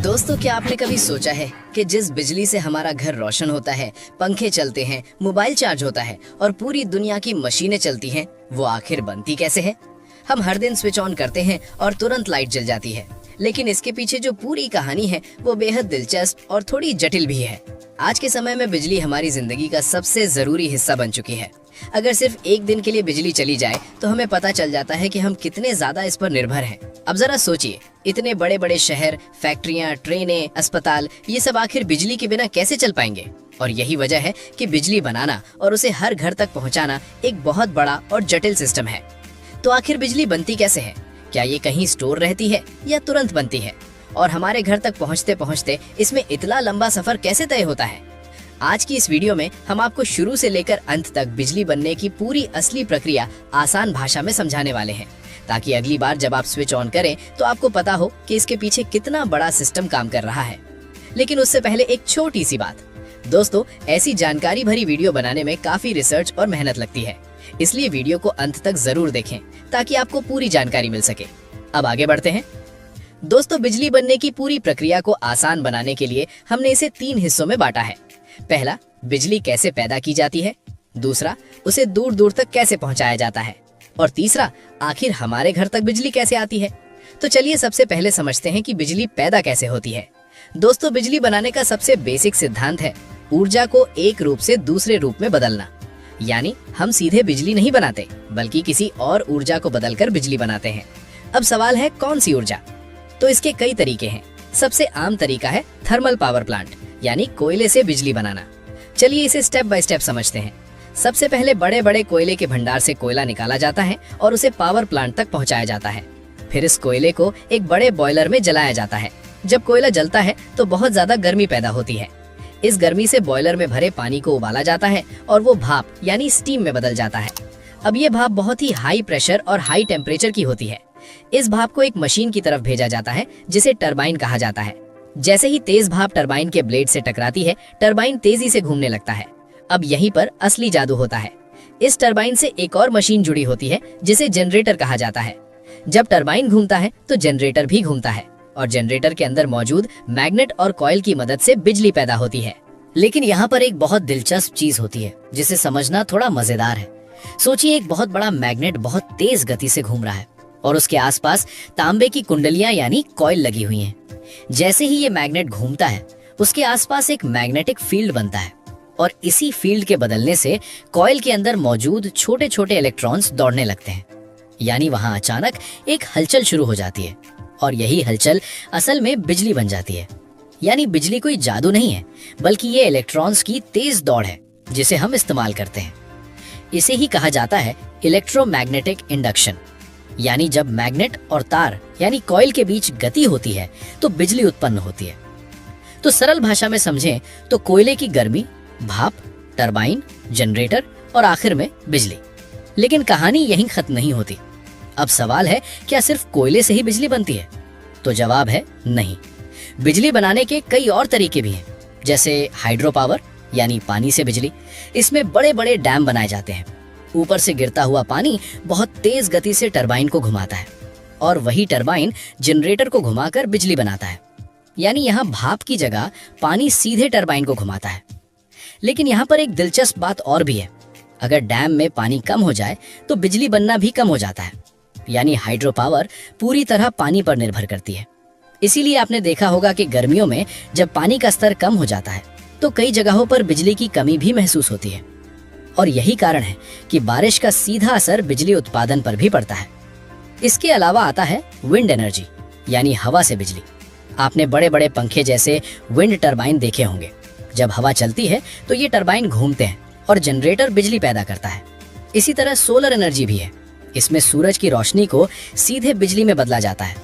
दोस्तों, क्या आपने कभी सोचा है कि जिस बिजली से हमारा घर रोशन होता है, पंखे चलते हैं, मोबाइल चार्ज होता है और पूरी दुनिया की मशीनें चलती हैं, वो आखिर बनती कैसे है? हम हर दिन स्विच ऑन करते हैं और तुरंत लाइट जल जाती है, लेकिन इसके पीछे जो पूरी कहानी है वो बेहद दिलचस्प और थोड़ी जटिल भी है। आज के समय में बिजली हमारी जिंदगी का सबसे जरूरी हिस्सा बन चुकी है। अगर सिर्फ एक दिन के लिए बिजली चली जाए तो हमें पता चल जाता है कि हम कितने ज्यादा इस पर निर्भर हैं। अब जरा सोचिए, इतने बड़े बड़े शहर, फैक्ट्रियां, ट्रेनें, अस्पताल, ये सब आखिर बिजली के बिना कैसे चल पाएंगे? और यही वजह है कि बिजली बनाना और उसे हर घर तक पहुंचाना एक बहुत बड़ा और जटिल सिस्टम है। तो आखिर बिजली बनती कैसे है? क्या ये कहीं स्टोर रहती है या तुरंत बनती है? और हमारे घर तक पहुंचते पहुंचते इसमें इतना लंबा सफर कैसे तय होता है? आज की इस वीडियो में हम आपको शुरू से लेकर अंत तक बिजली बनने की पूरी असली प्रक्रिया आसान भाषा में समझाने वाले हैं, ताकि अगली बार जब आप स्विच ऑन करें तो आपको पता हो कि इसके पीछे कितना बड़ा सिस्टम काम कर रहा है। लेकिन उससे पहले एक छोटी सी बात। दोस्तों, ऐसी जानकारी भरी वीडियो बनाने में काफी रिसर्च और मेहनत लगती है, इसलिए वीडियो को अंत तक जरूर देखें ताकि आपको पूरी जानकारी मिल सके। अब आगे बढ़ते हैं। दोस्तों, बिजली बनने की पूरी प्रक्रिया को आसान बनाने के लिए हमने इसे 3 हिस्सों में बांटा है। पहला, बिजली कैसे पैदा की जाती है। दूसरा, उसे दूर दूर तक कैसे पहुंचाया जाता है। और तीसरा, आखिर हमारे घर तक बिजली कैसे आती है। तो चलिए सबसे पहले समझते हैं कि बिजली पैदा कैसे होती है। दोस्तों, बिजली बनाने का सबसे बेसिक सिद्धांत है ऊर्जा को एक रूप से दूसरे रूप में बदलना। यानी हम सीधे बिजली नहीं बनाते, बल्कि किसी और ऊर्जा को बदलकर बिजली बनाते हैं। अब सवाल है, कौन सी ऊर्जा? तो इसके कई तरीके हैं। सबसे आम तरीका है थर्मल पावर प्लांट, यानी कोयले से बिजली बनाना। चलिए इसे स्टेप बाय स्टेप समझते हैं। सबसे पहले बड़े बड़े कोयले के भंडार से कोयला निकाला जाता है और उसे पावर प्लांट तक पहुंचाया जाता है। फिर इस कोयले को एक बड़े बॉयलर में जलाया जाता है। जब कोयला जलता है तो बहुत ज्यादा गर्मी पैदा होती है। इस गर्मी से बॉयलर में भरे पानी को उबाला जाता है और वो भाप यानी स्टीम में बदल जाता है। अब ये भाप बहुत ही हाई प्रेशर और हाई टेम्परेचर की होती है। इस भाप को एक मशीन की तरफ भेजा जाता है जिसे टरबाइन कहा जाता है। जैसे ही तेज भाप टरबाइन के ब्लेड से टकराती है, टरबाइन तेजी से घूमने लगता है। अब यहीं पर असली जादू होता है। इस टरबाइन से एक और मशीन जुड़ी होती है जिसे जनरेटर कहा जाता है। जब टरबाइन घूमता है तो जनरेटर भी घूमता है और जनरेटर के अंदर मौजूद मैग्नेट और कॉइल की मदद से बिजली पैदा होती है। लेकिन यहाँ पर एक बहुत दिलचस्प चीज होती है जिसे समझना थोड़ा मजेदार है। सोचिए, एक बहुत बड़ा मैग्नेट बहुत तेज गति से घूम रहा है और उसके आसपास तांबे की कुंडलियां यानी कॉइल लगी हुई हैं। जैसे ही ये मैग्नेट घूमता है, उसके आसपास एक मैग्नेटिक फील्ड बनता है और इसी फील्ड के बदलने से कॉइल के अंदर मौजूद छोटे छोटे इलेक्ट्रॉन्स दौड़ने लगते हैं। यानी वहां अचानक एक हलचल शुरू हो जाती है और यही हलचल असल में बिजली बन जाती है। यानी बिजली कोई जादू नहीं है, बल्कि ये इलेक्ट्रॉन्स की तेज दौड़ है जिसे हम इस्तेमाल करते हैं। इसे ही कहा जाता है इलेक्ट्रोमैग्नेटिक इंडक्शन। यानी जब मैग्नेट और तार यानी कॉइल के बीच गति होती है तो बिजली उत्पन्न होती है। तो सरल भाषा में समझें तो कोयले की गर्मी, भाप, टरबाइन, जनरेटर और आखिर में बिजली। लेकिन कहानी यहीं खत्म नहीं होती। अब सवाल है, क्या सिर्फ कोयले से ही बिजली बनती है? तो जवाब है नहीं। बिजली बनाने के कई और तरीके भी हैं, जैसे हाइड्रो पावर यानी पानी से बिजली। इसमें बड़े बड़े डैम बनाए जाते हैं। ऊपर से गिरता हुआ पानी बहुत तेज गति से टरबाइन को घुमाता है और वही टरबाइन जनरेटर को घुमाकर बिजली बनाता है। यानी यहाँ भाप की जगह पानी सीधे टरबाइन को घुमाता है। लेकिन यहाँ पर एक दिलचस्प बात और भी है। अगर डैम में पानी कम हो जाए तो बिजली बनना भी कम हो जाता है। यानी हाइड्रो पावर पूरी तरह पानी पर निर्भर करती है। इसीलिए आपने देखा होगा कि गर्मियों में जब पानी का स्तर कम हो जाता है तो कई जगहों पर बिजली की कमी भी महसूस होती है। और यही कारण है कि बारिश का सीधा असर बिजली उत्पादन पर भी पड़ता है। इसके अलावा आता है विंड एनर्जी यानी हवा से बिजली। आपने बड़े बड़े पंखे जैसे विंड टरबाइन देखे होंगे। जब हवा चलती है तो ये टरबाइन घूमते हैं और जनरेटर बिजली पैदा करता है। इसी तरह सोलर एनर्जी भी है। इसमें सूरज की रोशनी को सीधे बिजली में बदला जाता है।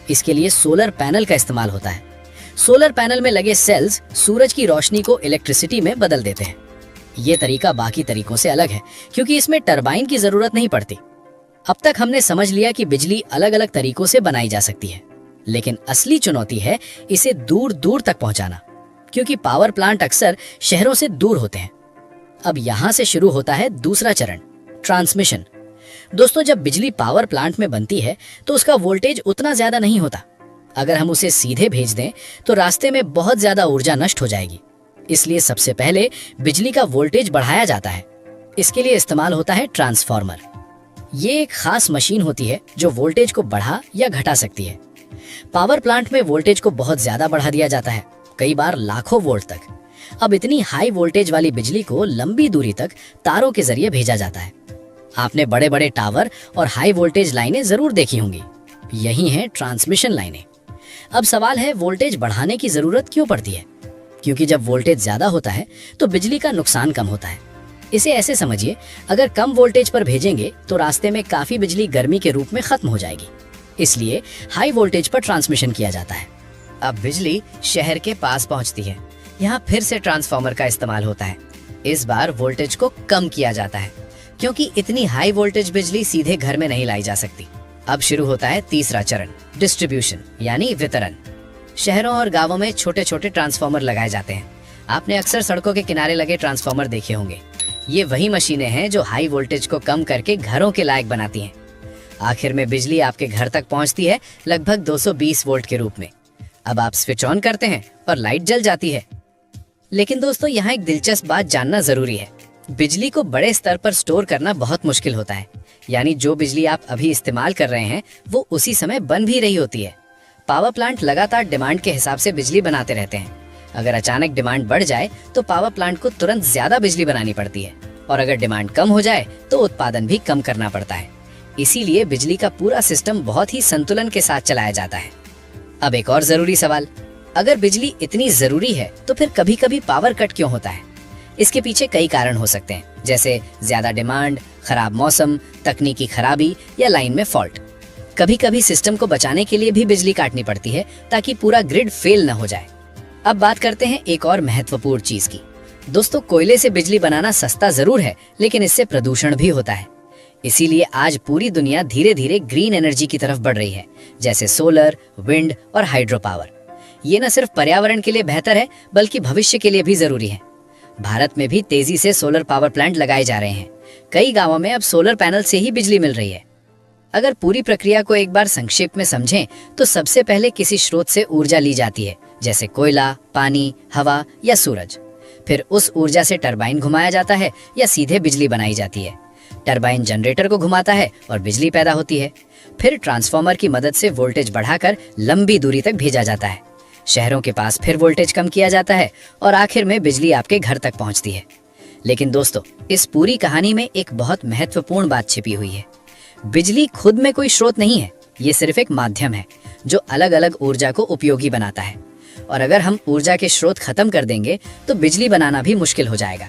इसके लिए सोलर पैनल का इस्तेमाल होता है। सोलर पैनल में लगे सेल्स सूरज की रोशनी को इलेक्ट्रिसिटी में बदल देते हैं। ये तरीका बाकी तरीकों से अलग है क्योंकि इसमें टरबाइन की जरूरत नहीं पड़ती। अब तक हमने समझ लिया कि बिजली अलग अलग तरीकों से बनाई जा सकती है, लेकिन असली चुनौती है इसे दूर दूर तक पहुंचाना, क्योंकि पावर प्लांट अक्सर शहरों से दूर होते हैं। अब यहाँ से शुरू होता है दूसरा चरण, ट्रांसमिशन। दोस्तों, जब बिजली पावर प्लांट में बनती है तो उसका वोल्टेज उतना ज्यादा नहीं होता। अगर हम उसे सीधे भेज दें तो रास्ते में बहुत ज्यादा ऊर्जा नष्ट हो जाएगी। इसलिए सबसे पहले बिजली का वोल्टेज बढ़ाया जाता है। इसके लिए इस्तेमाल होता है ट्रांसफार्मर। ये एक खास मशीन होती है जो वोल्टेज को बढ़ा या घटा सकती है। पावर प्लांट में वोल्टेज को बहुत ज्यादा बढ़ा दिया जाता है, कई बार लाखों वोल्ट तक। अब इतनी हाई वोल्टेज वाली बिजली को लंबी दूरी तक तारों के जरिए भेजा जाता है। आपने बड़े बड़े टावर और हाई वोल्टेज लाइनें जरूर देखी होंगी। यही हैं ट्रांसमिशन लाइनें। अब सवाल है, वोल्टेज बढ़ाने की जरूरत क्यों पड़ती है? क्योंकि जब वोल्टेज ज्यादा होता है तो बिजली का नुकसान कम होता है। इसे ऐसे समझिए, अगर कम वोल्टेज पर भेजेंगे तो रास्ते में काफी बिजली गर्मी के रूप में खत्म हो जाएगी। इसलिए हाई वोल्टेज पर ट्रांसमिशन किया जाता है। अब बिजली शहर के पास पहुंचती है। यहाँ फिर से ट्रांसफार्मर का इस्तेमाल होता है। इस बार वोल्टेज को कम किया जाता है, क्योंकि इतनी हाई वोल्टेज बिजली सीधे घर में नहीं लाई जा सकती। अब शुरू होता है तीसरा चरण, डिस्ट्रीब्यूशन यानी वितरण। शहरों और गांवों में छोटे छोटे ट्रांसफार्मर लगाए जाते हैं। आपने अक्सर सड़कों के किनारे लगे ट्रांसफार्मर देखे होंगे। ये वही मशीनें हैं जो हाई वोल्टेज को कम करके घरों के लायक बनाती हैं। आखिर में बिजली आपके घर तक पहुंचती है, लगभग 220 वोल्ट के रूप में। अब आप स्विच ऑन करते हैं और लाइट जल जाती है। लेकिन दोस्तों, यहाँ एक दिलचस्प बात जानना जरूरी है। बिजली को बड़े स्तर पर स्टोर करना बहुत मुश्किल होता है। यानी जो बिजली आप अभी इस्तेमाल कर रहे हैं वो उसी समय बन भी रही होती है। पावर प्लांट लगातार डिमांड के हिसाब से बिजली बनाते रहते हैं। अगर अचानक डिमांड बढ़ जाए तो पावर प्लांट को तुरंत ज्यादा बिजली बनानी पड़ती है, और अगर डिमांड कम हो जाए तो उत्पादन भी कम करना पड़ता है। इसीलिए बिजली का पूरा सिस्टम बहुत ही संतुलन के साथ चलाया जाता है। अब एक और जरूरी सवाल, अगर बिजली इतनी जरूरी है तो फिर कभी कभी पावर कट क्यों होता है? इसके पीछे कई कारण हो सकते हैं, जैसे ज्यादा डिमांड, खराब मौसम, तकनीकी खराबी या लाइन में फॉल्ट। कभी कभी सिस्टम को बचाने के लिए भी बिजली काटनी पड़ती है ताकि पूरा ग्रिड फेल न हो जाए। अब बात करते हैं एक और महत्वपूर्ण चीज की। दोस्तों, कोयले से बिजली बनाना सस्ता जरूर है, लेकिन इससे प्रदूषण भी होता है। इसीलिए आज पूरी दुनिया धीरे धीरे ग्रीन एनर्जी की तरफ बढ़ रही है, जैसे सोलर, विंड और हाइड्रो पावर। ये न सिर्फ पर्यावरण के लिए बेहतर है, बल्कि भविष्य के लिए भी जरूरी है। भारत में भी तेजी से सोलर पावर प्लांट लगाए जा रहे हैं। कई गांवों में अब सोलर पैनल से ही बिजली मिल रही है। अगर पूरी प्रक्रिया को एक बार संक्षेप में समझें तो सबसे पहले किसी स्रोत से ऊर्जा ली जाती है, जैसे कोयला, पानी, हवा या सूरज। फिर उस ऊर्जा से टरबाइन घुमाया जाता है या सीधे बिजली बनाई जाती है। टरबाइन जनरेटर को घुमाता है और बिजली पैदा होती है। फिर ट्रांसफार्मर की मदद से वोल्टेज बढ़ाकर लंबी दूरी तक भेजा जाता है। शहरों के पास फिर वोल्टेज कम किया जाता है और आखिर में बिजली आपके घर तक पहुंचती है। लेकिन दोस्तों, इस पूरी कहानी में एक बहुत महत्वपूर्ण बात छिपी हुई है। बिजली खुद में कोई स्रोत नहीं है, ये सिर्फ एक माध्यम है जो अलग अलग ऊर्जा को उपयोगी बनाता है। और अगर हम ऊर्जा के स्रोत खत्म कर देंगे तो बिजली बनाना भी मुश्किल हो जाएगा।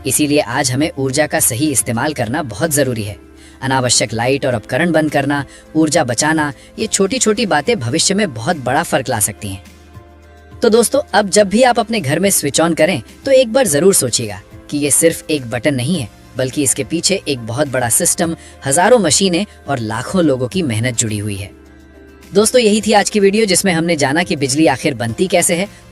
इसीलिए आज हमें ऊर्जा का सही इस्तेमाल करना बहुत जरूरी है। अनावश्यक लाइट और उपकरण बंद करना, ऊर्जा बचाना, ये छोटी छोटी बातें भविष्य में बहुत बड़ा फर्क ला सकती हैं। तो दोस्तों, अब जब भी आप अपने घर में स्विच ऑन करें तो एक बार जरूर सोचिएगा कि ये सिर्फ एक बटन नहीं है, बल्कि इसके पीछे एक बहुत बड़ा सिस्टम, हजारों मशीनें और लाखों लोगों की मेहनत जुड़ी हुई है। दोस्तों, यही थी आज की वीडियो जिसमें हमने जाना कि बिजली आखिर बनती कैसे है